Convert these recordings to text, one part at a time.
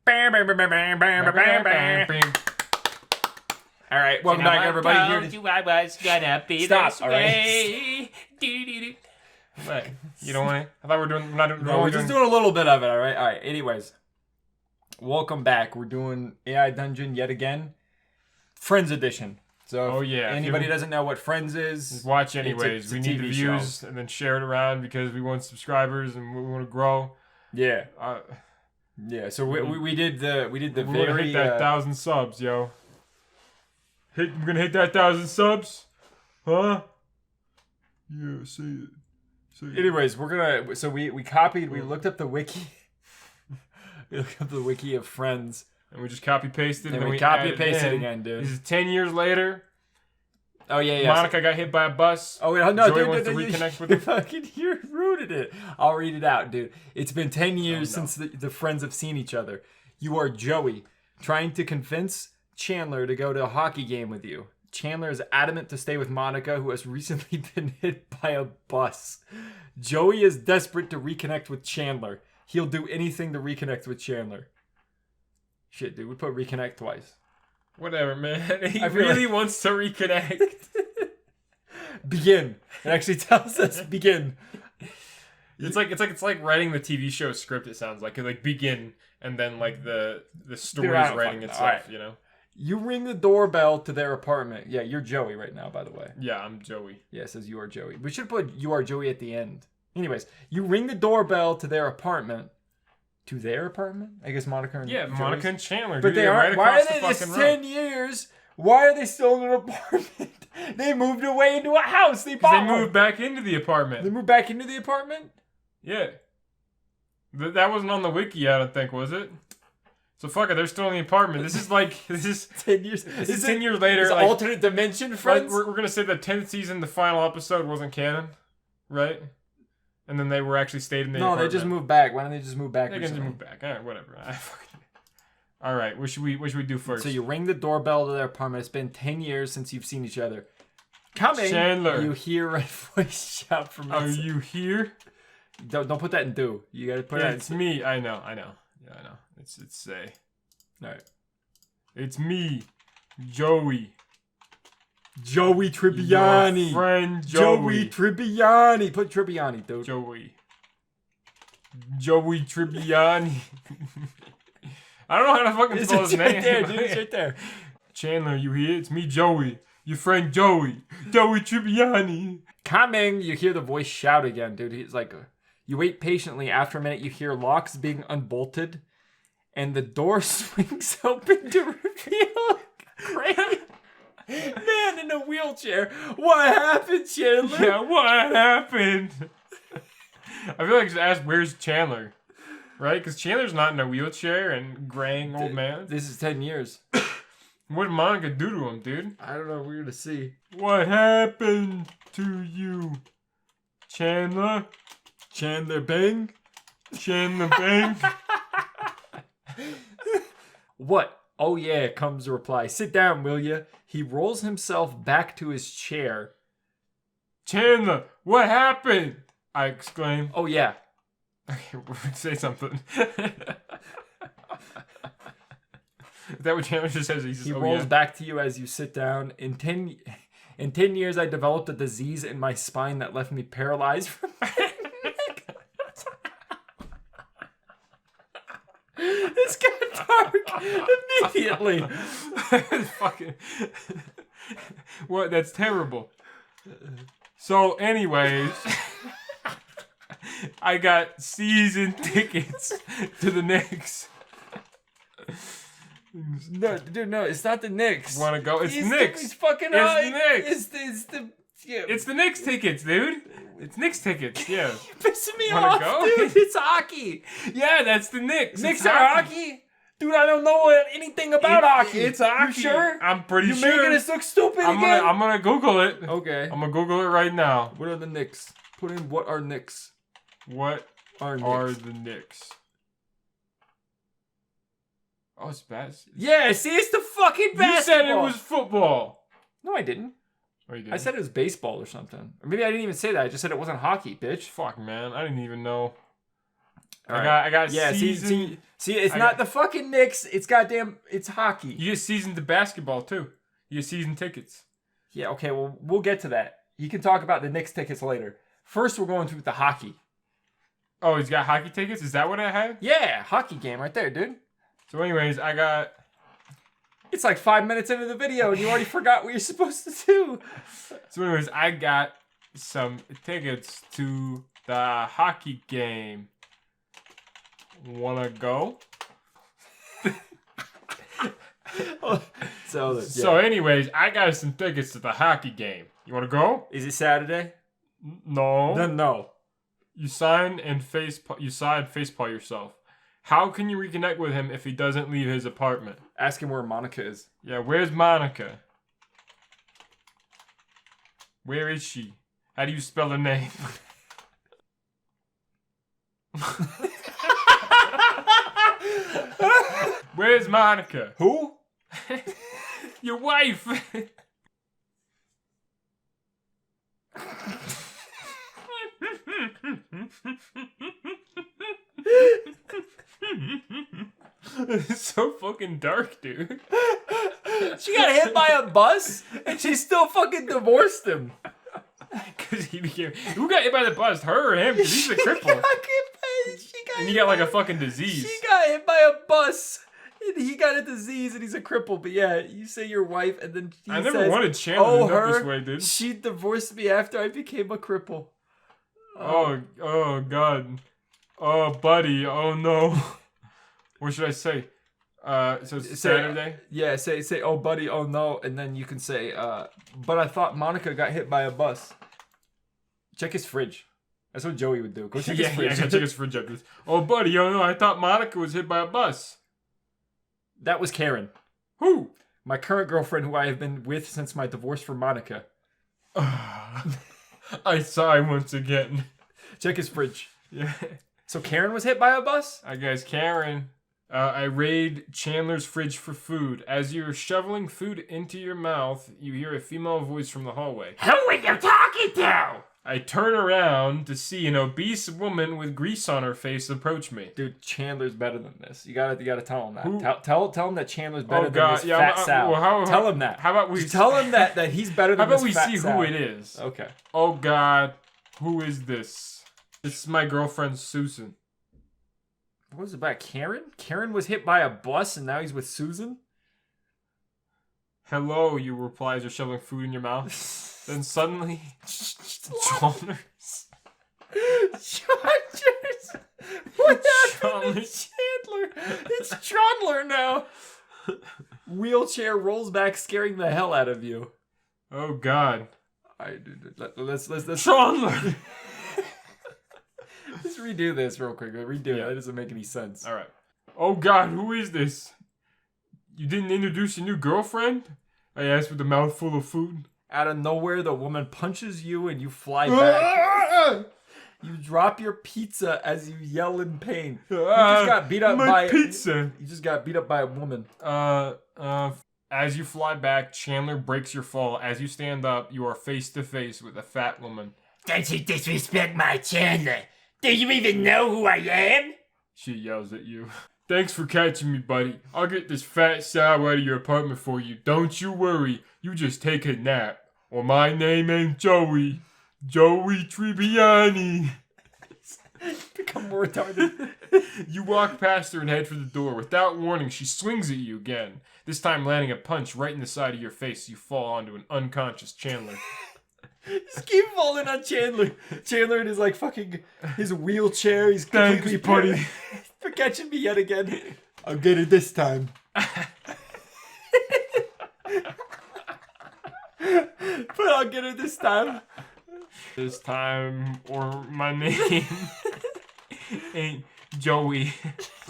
All right, welcome back, everybody. Here to I was gonna be Stop, this all right? way. What? You don't want to? I thought we were doing. We're not doing. No, we're just doing a little bit of it, all right? All right, anyways. Welcome back. We're doing AI Dungeon yet again. Friends Edition. So, Oh, yeah. if anybody doesn't know what Friends is, Watch anyways. it's a We need the TV views and then share it around because we want subscribers and we want to grow. yeah. Uh, Yeah, so we did the we want to very hit that 1,000 subs, yo. We're gonna hit that 1,000 subs, huh? Yeah, say it. Say it. anyways, we're gonna we copied, we looked up the wiki. We looked up the wiki of Friends. And we just copy pasted. And then we copy added and pasted in. again, dude. This is 10 years later. Oh yeah, yeah. Monica got hit by a bus. Oh wait, no, Joey dude, wants to dude, reconnect with you him. fucking you rooted it. I'll read it out, dude. It's been 10 years no. since the friends have seen each other. You are Joey, trying to convince Chandler to go to a hockey game with you. Chandler is adamant to stay with Monica, who has recently been hit by a bus. Joey is desperate to reconnect with Chandler. He'll do anything to reconnect with Chandler. Shit, dude, we put reconnect twice. Whatever, man. He I feel really wants to reconnect. Begin. It actually tells us begin. It's like writing the TV show script. It sounds like begin and then like the story I is don't writing fucking- itself. alright. You know. You ring the doorbell to their apartment. Yeah, you're Joey right now, by the way. Yeah, I'm Joey. Yeah, it says you are Joey. We should put you are Joey at the end. Anyways, you ring the doorbell to their apartment. To their apartment? I guess Monica and Yeah, Joey's. Monica and Chandler. But dude, they they're aren't. right Why are across they? the It's fucking 10 road. years. Why are they still in an apartment? They moved away into a house. They 'Cause bought they moved back into the They apartment. moved back into the apartment. Yeah. That wasn't on the wiki, I don't think, was it? So fuck it, they're still in the apartment. This is 10 years. this is 10 years later. It's Like, alternate dimension, friends. we're gonna say the 10th season, the final episode wasn't canon, right? And then they were actually stayed in the No, apartment. they just moved back. Why don't they just move back? They can just recently? move back. All right, whatever. All right, what should we do first? So you ring the doorbell to their apartment. It's been 10 years since you've seen each other. Coming, Chandler. you hear a voice shout from Are inside. you here? Don't put that in do. You gotta put Yeah, that it's in. me. I know. Yeah, I know. It's say. Alright. It's me, Joey. Joey Tribbiani. Your friend Joey Joey. Tribbiani. Put Tribbiani, dude. Joey Tribbiani. I don't know how to fucking spell his right name. there, dude. It's right there. Chandler, you here? It's me, Joey. Your friend Joey. Joey Tribbiani. Coming, you hear the voice shout again, dude. He's like, you wait patiently. After a minute, you hear locks being unbolted, and the door swings open to reveal a great man in a wheelchair. What happened, Chandler? Yeah, what happened? I feel like just ask, where's Chandler? Right? Because Chandler's not in a wheelchair and graying old man. This is 10 years. What did Monica do to him, dude? I don't know. We're gonna see. What happened to you, Chandler? Chandler Bing. Chandler Bang? What? Oh yeah, comes the reply. Sit down, will ya? He rolls himself back to his chair. Chandler, what happened? I exclaim. Oh yeah. Okay, say something. Is that what Chandler just says? He says, He oh, rolls yeah. back to you as you sit down. In 10 years, I developed a disease in my spine that left me paralyzed from my neck. This got dark immediately. Fucking. What? That's terrible. So, anyways, I got season tickets to the Knicks. No, dude, no, it's not the Knicks. Want to go? It's He's Knicks. He's fucking It's the Knicks. It's the. Yeah. It's the Knicks tickets, dude. It's Knicks tickets. Yeah. You're pissing me Wanna off, go? dude. It's hockey. Yeah, that's the Knicks. Knicks It's are hockey? Dude, I don't know anything about hockey. It's hockey. You sure? I'm pretty You're sure. making us look stupid I'm again? gonna Google it. Okay. I'm gonna Google it right now. What are the Knicks? Put in what are Knicks? What Are Knicks? are the Knicks? Oh, it's basketball. Yeah, see, it's the fucking basketball. You said it was football. No, I didn't. Oh, you did. I said it was baseball or something. Or maybe I didn't even say that. I just said it wasn't hockey, bitch. Fuck, man. I didn't even know. I got Yeah, season. see, it's I not got- the fucking Knicks. It's goddamn, it's hockey. You get season to basketball too. You get season tickets. Yeah, okay, well, we'll get to that. You can talk about the Knicks tickets later. First, we're going through the hockey. Oh, he's got hockey tickets? Is that what I had? Yeah, hockey game right there, dude. So anyways, I got... It's like 5 minutes into the video and you already forgot what you're supposed to do. So anyways, I got some tickets to the hockey game. Wanna go? So anyways, I got some tickets to the hockey game. You wanna go? Is it Saturday? No. Then no. You sign facepalm yourself. How can you reconnect with him if he doesn't leave his apartment? Ask him where Monica is. Yeah, where's Monica? Where is she? How do you spell her name? Where's Monica? Who? Your wife. It's so fucking dark, dude. She got hit by a bus and she still fucking divorced him. Cause he became. Who got hit by the bus? Her or him? 'Cause he's a cripple. And he got like a fucking disease. She got hit by a bus. And he got a disease and he's a cripple. But yeah, you say your wife and then he I never says, wanted Chandler to end up this way, dude. She divorced me after I became a cripple. Oh god. Oh buddy. Oh no. What should I say? So it's Saturday? Yeah, say, oh buddy, oh no, and then you can say, but I thought Monica got hit by a bus. Check his fridge. That's what Joey would do. Go check his fridge. Yeah, check his fridge. Oh buddy, oh no, I thought Monica was hit by a bus. That was Karen. Who? My current girlfriend who I have been with since my divorce from Monica. I sigh once again. Check his fridge. Yeah. So Karen was hit by a bus? I guess Karen. I raid Chandler's fridge for food. As you're shoveling food into your mouth, you hear a female voice from the hallway. Who are you talking to? I turn around to see an obese woman with grease on her face approach me. Dude, Chandler's better than this. You gotta tell him that. Who? Tell him that Chandler's better than this fat Sal. Well, tell him that. How about we Just tell him that he's better How than about this we fat see Sal. who it is? Okay. Oh god, who is this? This is my girlfriend Susan. What was it about Karen? Karen was hit by a bus and now he's with Susan? Hello, you reply as you're shoveling food in your mouth. Then suddenly, Chandler. What happened to Chandler? It's Chandler now. Wheelchair rolls back, scaring the hell out of you. Oh god. Let's Chandler! Let's redo this real quick. Redo it. That doesn't make any sense. Alright. Oh god, who is this? You didn't introduce your new girlfriend? I asked with a mouthful of food. Out of nowhere, the woman punches you and you fly back. You drop your pizza as you yell in pain. You just got beat up by pizza. You just got beat up by a woman. As you fly back, Chandler breaks your fall. As you stand up, you are face to face with a fat woman. Don't you disrespect my Chandler. Do you even know who I am? She yells at you. Thanks for catching me, buddy. I'll get this fat sow out of your apartment for you. Don't you worry. You just take a nap. Or my name ain't Joey. Joey Tribbiani. Become more retarded. You walk past her and head for the door. Without warning, she swings at you again. This time landing a punch right in the side of your face. You fall onto an unconscious Chandler. Just keep falling on Chandler. Chandler in his like fucking his wheelchair. He's Thanks, completely buddy. for catching me yet again. I'll get it this time. But I'll get it this time. This time, or my name ain't Joey.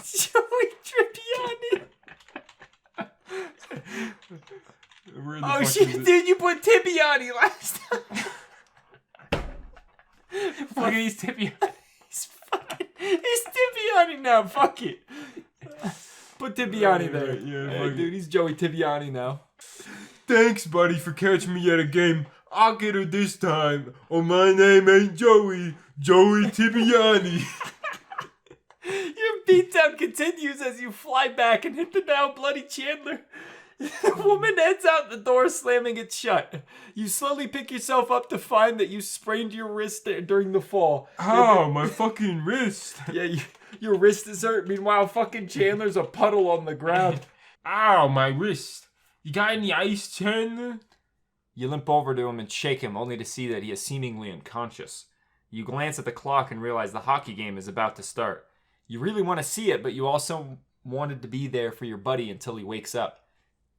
Joey Tribbiani. Where the Oh fuck shit, is it? dude, you put Tribbiani last time. Look at these tippy. He's Tribbiani now. Fuck it. Put Tribbiani there. Yeah, Hey, dude, he's Joey Tribbiani now. Thanks, buddy, for catching me at a game. I'll get her this time. Oh, my name ain't Joey. Joey Tribbiani. beatdown continues as you fly back and hit the now bloody Chandler. The woman heads out the door, slamming it shut. You slowly pick yourself up to find that you sprained your wrist during the fall. Ow, my fucking wrist. Yeah, your wrist is hurt. Meanwhile, fucking Chandler's a puddle on the ground. Ow, my wrist. You got any ice, Chandler? You limp over to him and shake him, only to see that he is seemingly unconscious. You glance at the clock and realize the hockey game is about to start. You really want to see it, but you also wanted to be there for your buddy until he wakes up.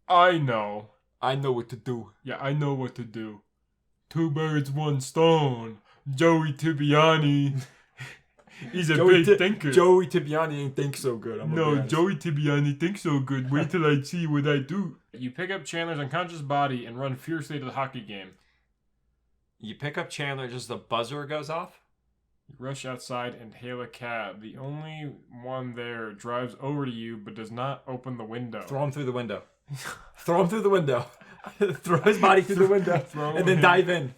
I know. I know what to do. Yeah, I know what to do. 2 birds, 1 stone. Joey Tribbiani. He's a big thinker. Joey Tribbiani ain't think so good. No, Joey Tribbiani thinks so good. Wait till I see what I do. You pick up Chandler's unconscious body and run fiercely to the hockey game. You pick up Chandler, just the buzzer goes off? You rush outside and hail a cab. The only one there drives over to you but does not open the window. Throw him through the window. Throw him through the window. Throw his body through the window. And then dive in.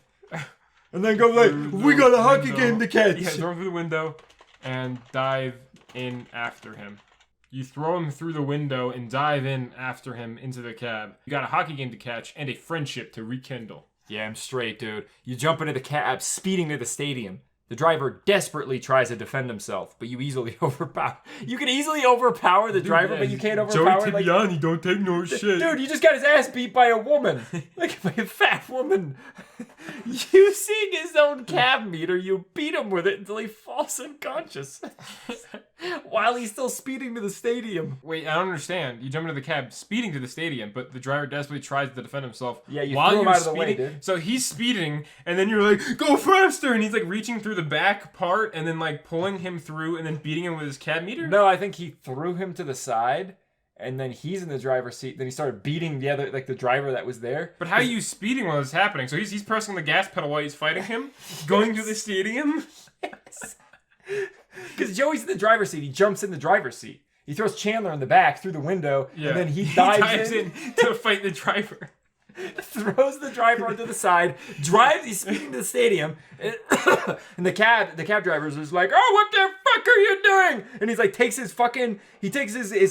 And then go like, we got a hockey game to catch. Yeah, throw him through the window and dive in after him. You throw him through the window and dive in after him into the cab. You got a hockey game to catch and a friendship to rekindle. Yeah, I'm straight, dude. You jump into the cab, speeding to the stadium. The driver desperately tries to defend himself, but you easily overpower. You can easily overpower the driver, but you can't overpower. Joey Tribbiani don't take no shit. Dude, you just got his ass beat by a woman, like by a fat woman. You seeing his own cab meter, you beat him with it until he falls unconscious, while he's still speeding to the stadium. Wait, I don't understand. You jump into the cab, speeding to the stadium, but the driver desperately tries to defend himself. Yeah, you while threw him you're out of the way, speeding. dude. So he's speeding, and then you're like, go faster! And he's like reaching through the back part, and then like pulling him through, and then beating him with his cab meter? No, I think he threw him to the side, and then he's in the driver's seat. Then he started beating the other, like the driver that was there. But how are you speeding while it's happening? So he's pressing the gas pedal while he's fighting him? Going to the stadium? Yes. Because Joey's in the driver's seat. He jumps in the driver's seat. He throws Chandler in the back through the window, and then he dives in to fight the driver. Throws the driver onto the side, he's speeding to the stadium, and the cab driver's is like, oh, what the fuck are you doing? And he's like, takes his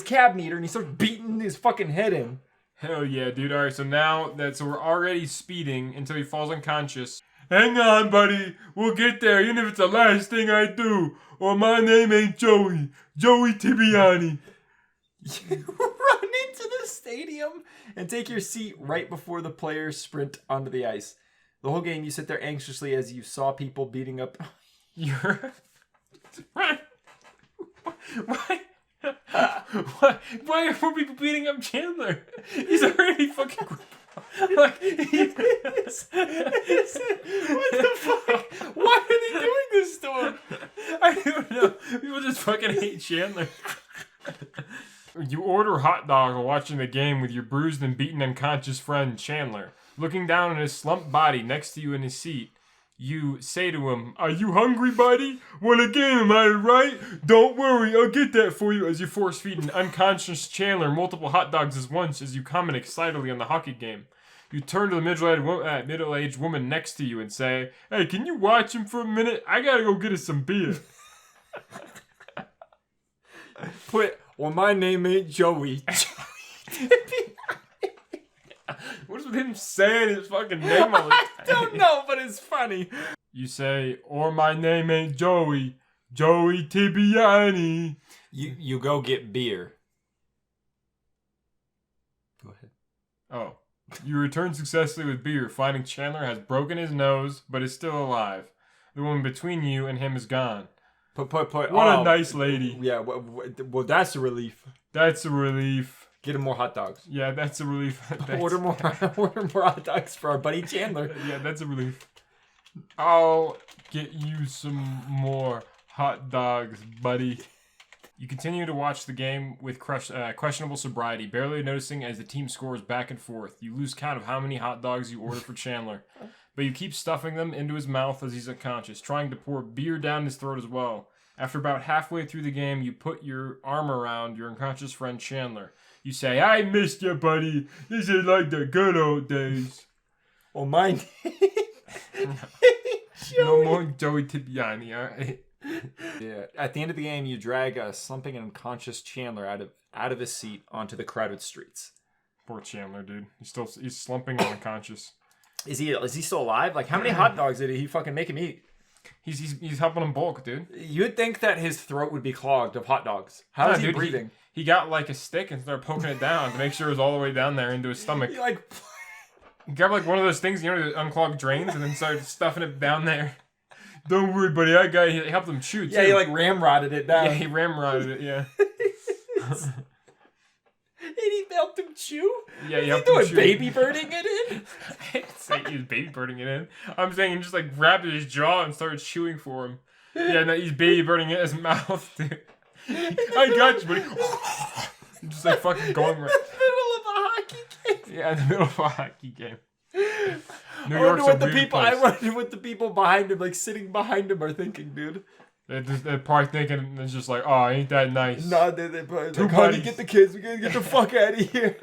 cab meter and he starts beating his fucking head in. Hell yeah, dude. Alright, so we're already speeding until he falls unconscious. Hang on, buddy. We'll get there, even if it's the last thing I do. Or my name ain't Joey. Joey Tribbiani. You run into the stadium and take your seat right before the players sprint onto the ice. The whole game you sit there anxiously as you saw people beating up. You're... Why are more people beating up Chandler? He's already fucking... Like, what the fuck? Why are they doing this to him? I don't know. People just fucking hate Chandler. You order hot dog while watching the game with your bruised and beaten unconscious friend Chandler. Looking down on his slumped body next to you in his seat, you say to him, are you hungry, buddy? Want a game, am I right? Don't worry, I'll get that for you, as you force feed an unconscious Chandler multiple hot dogs at once as you comment excitedly on the hockey game. You turn to the middle-aged woman next to you and say, hey, can you watch him for a minute? I gotta go get us some beer. Well, my name ain't Joey. What is with him saying his fucking name all the time? I don't know, but it's funny. You say, or my name ain't Joey. Joey Tribbiani. You go get beer. Go ahead. Oh. You return successfully with beer, finding Chandler has broken his nose, but is still alive. The woman between you and him is gone. What a nice lady. Yeah, well, that's a relief. That's a relief. Get him more hot dogs. Yeah, that's a relief. Order more hot dogs for our buddy Chandler. Yeah, that's a relief. I'll get you some more hot dogs, buddy. You continue to watch the game with questionable sobriety, barely noticing as the team scores back and forth. You lose count of how many hot dogs you order for Chandler, but you keep stuffing them into his mouth as he's unconscious, trying to pour beer down his throat as well. After about halfway through the game, you put your arm around your unconscious friend Chandler. You say, I missed you, buddy. This is like the good old days. Well, my name No more Joey Tribbiani, alright? Yeah. At the end of the game, you drag a slumping and unconscious Chandler out of his seat onto the crowded streets. Poor Chandler, dude. He's slumping and unconscious. Is he still alive? Like, how many hot dogs did he fucking make him eat? He's helping him bulk, dude. You'd think that his throat would be clogged of hot dogs. How is he breathing? He got like a stick and started poking it down to make sure it was all the way down there into his stomach. He like He grabbed like one of those things, to unclog drains, and then started stuffing it down there. Don't worry, buddy. He helped him chew, too. Yeah, he like ramrodded it down. Yeah, he ramrodded it, yeah. And he helped him chew? Yeah, he helped him doing chew. baby birding it in? I didn't say he was baby birding it in. I'm saying he just like grabbed his jaw and started chewing for him. Yeah, no, he's baby birding it in his mouth, dude. I got you, buddy. Just like fucking going right. In the middle of a hockey game. Yeah, in the middle of a hockey game. New I York's wonder a weird place. I wonder what the people behind him, like sitting behind him, are thinking, dude. They're probably thinking it's just like, oh, ain't that nice? Nah, they're probably Two like, honey, buddies. get the kids. We gotta get the fuck out of here.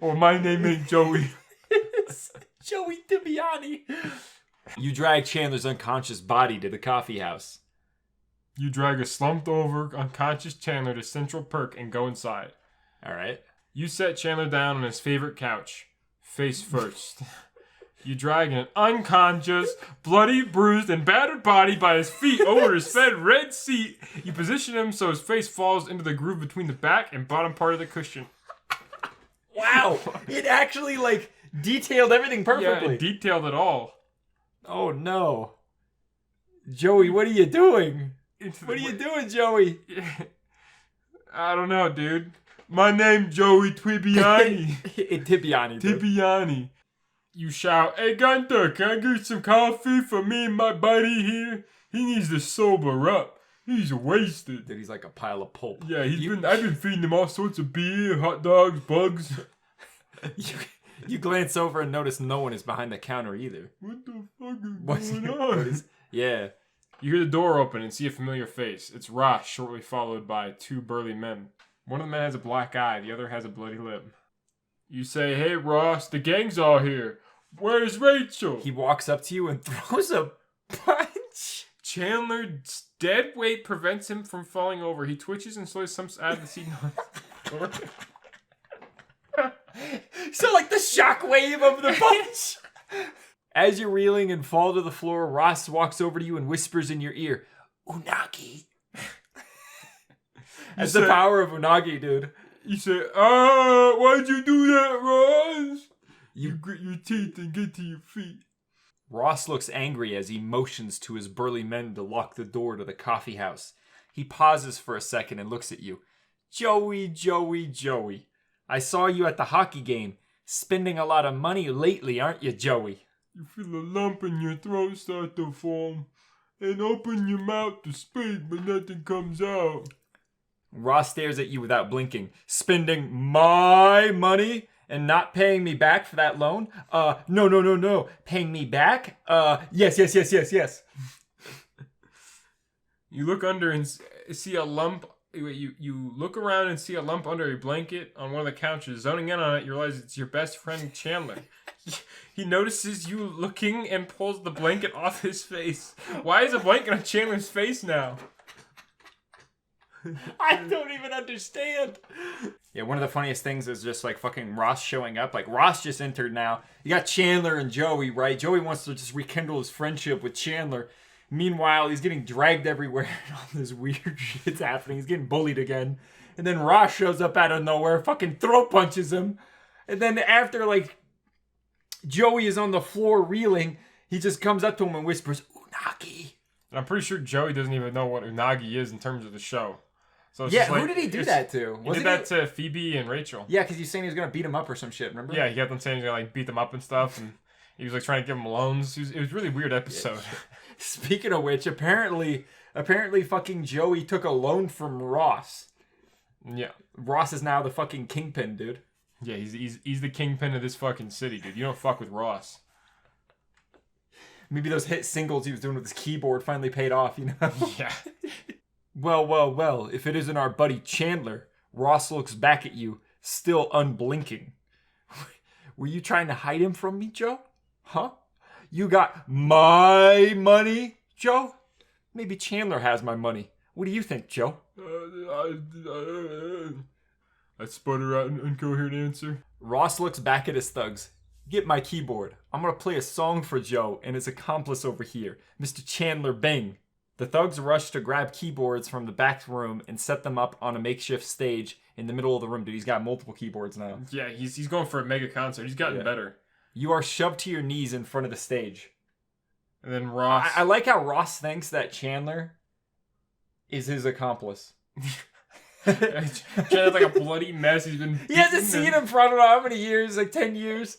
Or my name ain't Joey. It's Joey Tribbiani. You drag Chandler's unconscious body to the coffee house. You drag a slumped over, unconscious Chandler to Central Perk and go inside. All right. You set Chandler down on his favorite couch, face first. You drag an unconscious, bloody, bruised, and battered body by his feet over his fed red seat. You position him so his face falls into the groove between the back and bottom part of the cushion. Wow. It actually, like, detailed everything perfectly. Yeah, it detailed it all. Oh, no. Joey, what are you doing? What are you doing, Joey? I don't know, dude. My name's Joey Tribbiani. Tribbiani. dude. Tribbiani. You shout, "Hey Gunther, can I get some coffee for me and my buddy here? He needs to sober up. He's wasted." Dude, he's like a pile of pulp. Yeah, I've been feeding him all sorts of beer, hot dogs, bugs. You glance over and notice no one is behind the counter either. What the fuck What's is going on? Yeah. You hear the door open and see a familiar face. It's Ross, shortly followed by two burly men. One of the men has a black eye, the other has a bloody lip. You say, "Hey Ross, the gang's all here. Where's Rachel?" He walks up to you and throws a punch. Chandler's dead weight prevents him from falling over. He twitches and slowly stumps out of the seat. So like the shockwave of the punch. As you're reeling and fall to the floor, Ross walks over to you and whispers in your ear, "Unagi." That's the power of Unagi, dude. You say, why'd you do that, Ross? You grit your teeth and get to your feet. Ross looks angry as he motions to his burly men to lock the door to the coffee house. He pauses for a second and looks at you. "Joey, Joey, Joey. I saw you at the hockey game. Spending a lot of money lately, aren't you, Joey?" You feel a lump in your throat start to form. And open your mouth to speak, but nothing comes out. Ross stares at you without blinking. "Spending my money and not paying me back for that loan? No. Paying me back? Yes. You look under and see a lump. You look around and see a lump under a blanket on one of the couches. Zoning in on it, you realize it's your best friend Chandler. He notices you looking and pulls the blanket off his face. Why is a blanket on Chandler's face now? I don't even understand. Yeah, one of the funniest things is just like fucking Ross showing up. Like, Ross just entered now. You got Chandler and Joey, right? Joey wants to just rekindle his friendship with Chandler. Meanwhile, he's getting dragged everywhere and all this weird shit's happening. He's getting bullied again. And then Ross shows up out of nowhere, fucking throat punches him. And then after, like, Joey is on the floor reeling, he just comes up to him and whispers, "Unagi." And I'm pretty sure Joey doesn't even know what unagi is in terms of the show. So it's Yeah, just like, who did he do that to? He did that to Phoebe and Rachel. Yeah, because he's saying he was going to beat him up or some shit, remember? Yeah, he kept on saying he was going to like beat them up and stuff. And he was like trying to give them loans. It was a really weird episode. Speaking of which, apparently fucking Joey took a loan from Ross. Yeah. Ross is now the fucking kingpin, dude. Yeah, he's the kingpin of this fucking city, dude. You don't fuck with Ross. Maybe those hit singles he was doing with his keyboard finally paid off, you know? Yeah. Well, if it isn't our buddy Chandler. Ross looks back at you, still unblinking. Were you trying to hide him from me, Joe? Huh? You got my money, Joe? Maybe Chandler has my money. What do you think, Joe? I sputter out an incoherent answer. Ross looks back at his thugs. Get my keyboard. I'm gonna play a song for Joe and his accomplice over here, Mr. Chandler Bing. The thugs rush to grab keyboards from the back room and set them up on a makeshift stage in the middle of the room. Dude, he's got multiple keyboards now. Yeah, he's going for a mega concert. He's gotten better. You are shoved to your knees in front of the stage. And then Ross... I like how Ross thinks that Chandler is his accomplice. Chandler's like a bloody mess. He hasn't seen him for I don't know how many years, like 10 years.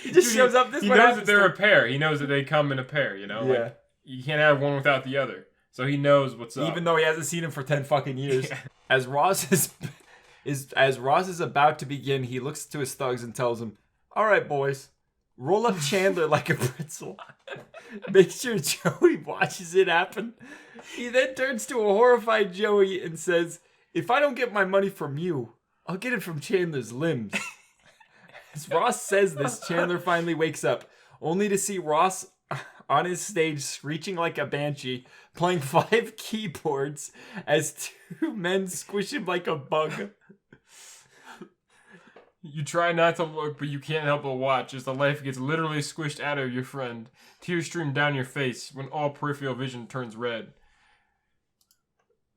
He just shows up this way. He knows that they're a pair. He knows that they come in a pair, you know? Yeah. Like, you can't have one without the other. So he knows what's up. Even though he hasn't seen him for 10 fucking years. Yeah. As Ross is about to begin, he looks to his thugs and tells them, "All right, boys, roll up Chandler like a pretzel. Make sure Joey watches it happen." He then turns to a horrified Joey and says, "If I don't get my money from you, I'll get it from Chandler's limbs." As Ross says this, Chandler finally wakes up, only to see Ross on his stage screeching like a banshee, playing 5 keyboards as 2 men squish him like a bug. You try not to look, but you can't help but watch as the life gets literally squished out of your friend. Tears stream down your face when all peripheral vision turns red.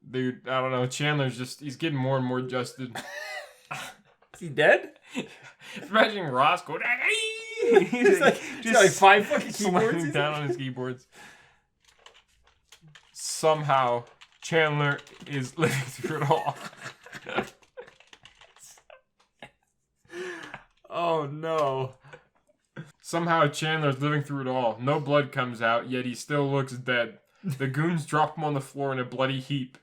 Dude, I don't know. Chandler's he's getting more and more adjusted. Is he dead? Imagine Ross going, he's like 5 fucking keyboards down on his keyboards. Somehow, Chandler is living through it all. Oh no. Somehow Chandler's living through it all. No blood comes out, yet he still looks dead. The goons drop him on the floor in a bloody heap.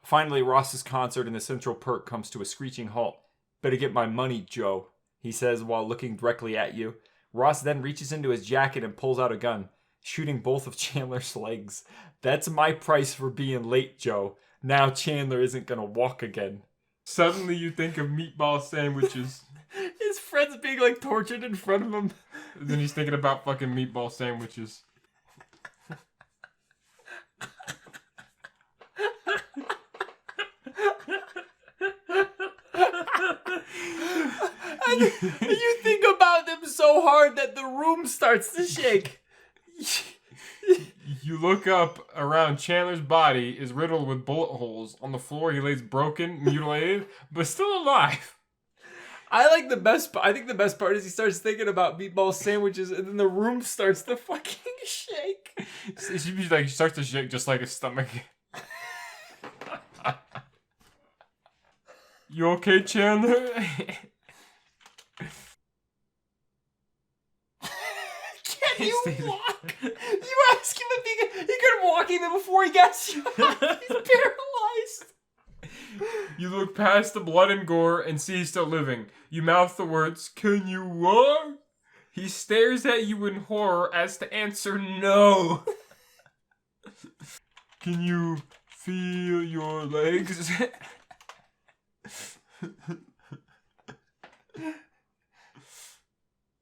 Finally, Ross's concert in the Central Perk comes to a screeching halt. "Better get my money, Joe," he says while looking directly at you. Ross then reaches into his jacket and pulls out a gun, shooting both of Chandler's legs. "That's my price for being late, Joe. Now Chandler isn't gonna walk again." Suddenly you think of meatball sandwiches. His friend's being like tortured in front of him. Then he's thinking about fucking meatball sandwiches. You think about them so hard that the room starts to shake. You look up around. Chandler's body is riddled with bullet holes. On the floor, he lays broken, mutilated, but still alive. I think the best part is he starts thinking about meatball sandwiches and then the room starts to fucking shake. It should be like, he starts to shake just like his stomach. You okay, Chandler? Can you walk? You ask him if he couldn't walk even before he got shot. He's paralyzed. You look past the blood and gore and see he's still living. You mouth the words, "Can you walk?" He stares at you in horror as to answer no. "Can you feel your legs?"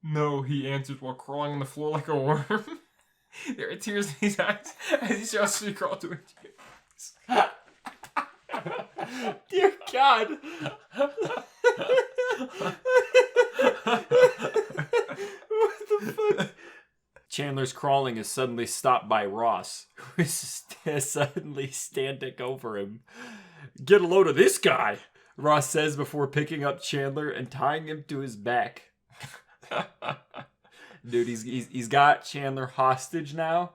"No," he answered while crawling on the floor like a worm. There are tears in his eyes as he starts to crawl to his tears. Dear God. What the fuck? Chandler's crawling is suddenly stopped by Ross, who is suddenly standing over him. "Get a load of this guy," Ross says before picking up Chandler and tying him to his back. Dude, he's got Chandler hostage now.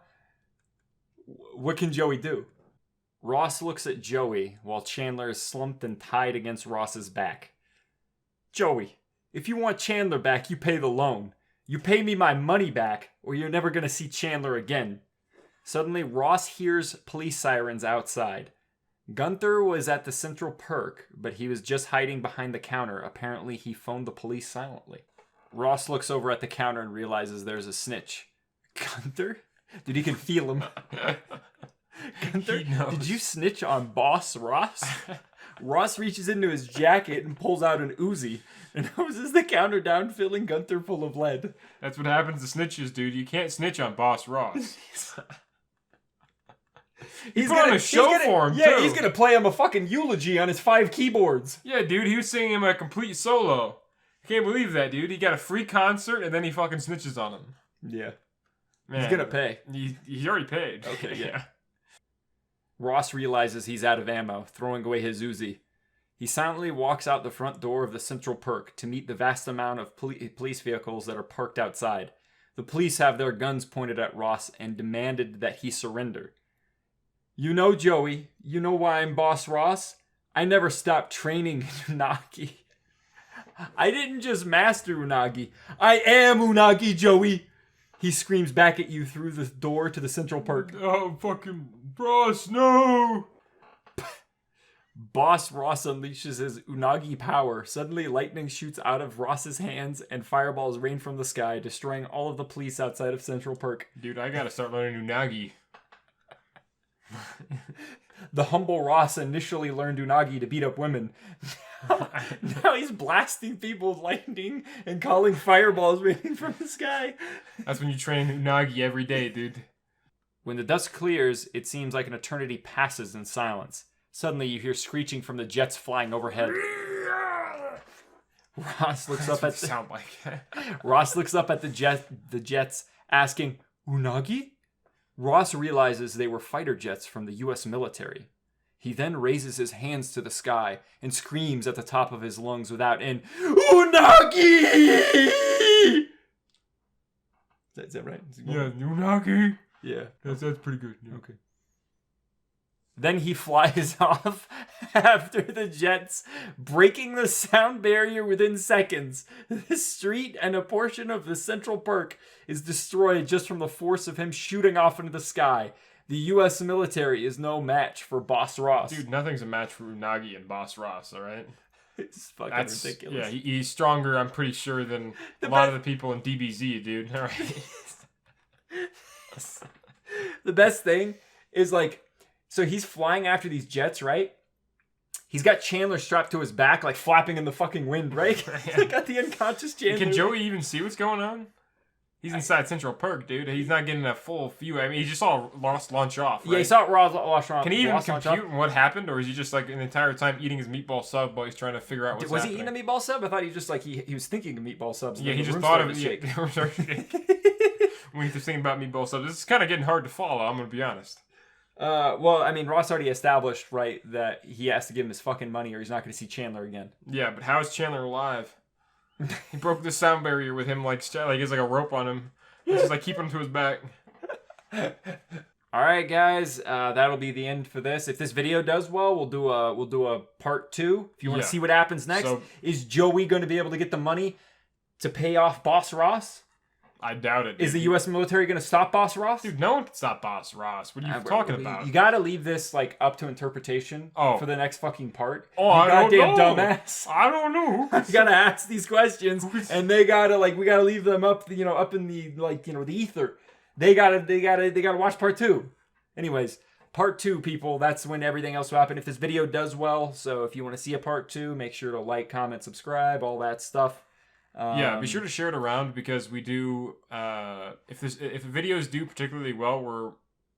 What can Joey do? Ross looks at Joey while Chandler is slumped and tied against Ross's back. "Joey, if you want Chandler back, you pay the loan. You pay me my money back, or you're never going to see Chandler again." Suddenly, Ross hears police sirens outside. Gunther was at the Central Perk, but he was just hiding behind the counter. Apparently, he phoned the police silently. Ross looks over at the counter and realizes there's a snitch. Gunther? Dude, he can feel him. Gunther, did you snitch on Boss Ross? Ross reaches into his jacket and pulls out an Uzi and hoses the counter down, filling Gunther full of lead. That's what happens to snitches, dude. You can't snitch on Boss Ross. He put on a show for him, Yeah, too. he's gonna play him a fucking eulogy on his 5 keyboards. Yeah, dude, he was singing him a complete solo. I can't believe that, dude. He got a free concert and then he fucking snitches on him. Yeah. Man, He's gonna pay. He already paid. Okay, yeah. Ross realizes he's out of ammo, throwing away his Uzi. He silently walks out the front door of the Central Perk to meet the vast amount of police vehicles that are parked outside. The police have their guns pointed at Ross and demanded that he surrender. You know, Joey, you know why I'm Boss Ross? I never stopped training in Unagi. I didn't just master Unagi. I am Unagi, Joey. He screams back at you through the door to the Central Perk. Oh, fucking Ross, no! Boss Ross unleashes his Unagi power. Suddenly, lightning shoots out of Ross's hands and fireballs rain from the sky, destroying all of the police outside of Central Perk. Dude, I gotta start learning Unagi. The humble Ross initially learned Unagi to beat up women. Now he's blasting people with lightning and calling fireballs raining from the sky. That's when you train Unagi every day, dude. When the dust clears, it seems like an eternity passes in silence. Suddenly, you hear screeching from the jets flying overhead. Ross looks up at sound like. Ross looks up at the jets, asking, "Unagi?" Ross realizes they were fighter jets from the U.S. military. He then raises his hands to the sky and screams at the top of his lungs without end, "Unagi!" Is that right? Yeah, Unagi. Yeah. That's pretty good. Yeah. Okay. Then he flies off after the jets, breaking the sound barrier within seconds. The street and a portion of the Central Perk is destroyed just from the force of him shooting off into the sky. The U.S. military is no match for Boss Ross. Dude, nothing's a match for Unagi and Boss Ross, alright? It's fucking ridiculous. Yeah, he's stronger, I'm pretty sure, than a lot of the people in DBZ, dude. Alright. The best thing is, like, so he's flying after these jets, right? He's got Chandler strapped to his back, like flapping in the fucking wind, right? He's got the unconscious Chandler. Can Joey even see what's going on? He's inside Central Perk, dude. He's not getting a full view. I mean, he just saw Ross launch off, right? Yeah, he saw Ross launch off. Can he even compute what happened, or is he just like the entire time eating his meatball sub while he's trying to figure out what's Was happening? he eating a meatball sub? I thought he just like he was thinking of meatball subs. Yeah, he just thought of it. When he was thinking about meatball subs, this is kind of getting hard to follow. I'm gonna be honest. Well, I mean, Ross already established, right, that he has to give him his fucking money or he's not going to see Chandler again. Yeah, but how is Chandler alive? He broke the sound barrier with him, like he's like a rope on him. It's just like keeping him to his back. All right, guys, that'll be the end for this. If this video does well, we'll do a part 2. If you want to see what happens next, is Joey going to be able to get the money to pay off Boss Ross? I doubt it. Dude. Is the U.S. military going to stop Boss Ross? Dude, no one can stop Boss Ross. What are you talking about? You got to leave this like up to interpretation for the next fucking part. Oh, I don't know. Dumbass. I don't know. You got to ask these questions, and we got to leave them up, up in the the ether. They got to watch part 2. Anyways, part 2, people. That's when everything else will happen. If this video does well, so if you want to see a part 2, make sure to like, comment, subscribe, all that stuff. Yeah, be sure to share it around because we do. If the videos do particularly well, we're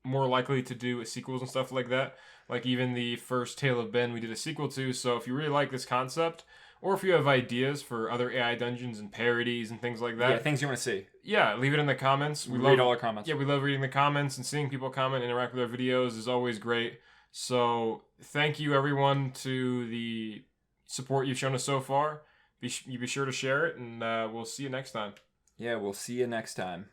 more likely to do sequels and stuff like that. Like even the first Tale of Ben, we did a sequel to. So if you really like this concept, or if you have ideas for other AI dungeons and parodies and things like that, things you want to see, leave it in the comments. We read all our comments. Yeah, we love reading the comments and seeing people comment, interact with our videos is always great. So thank you everyone to the support you've shown us so far. Be sure to share it, and we'll see you next time. Yeah, we'll see you next time.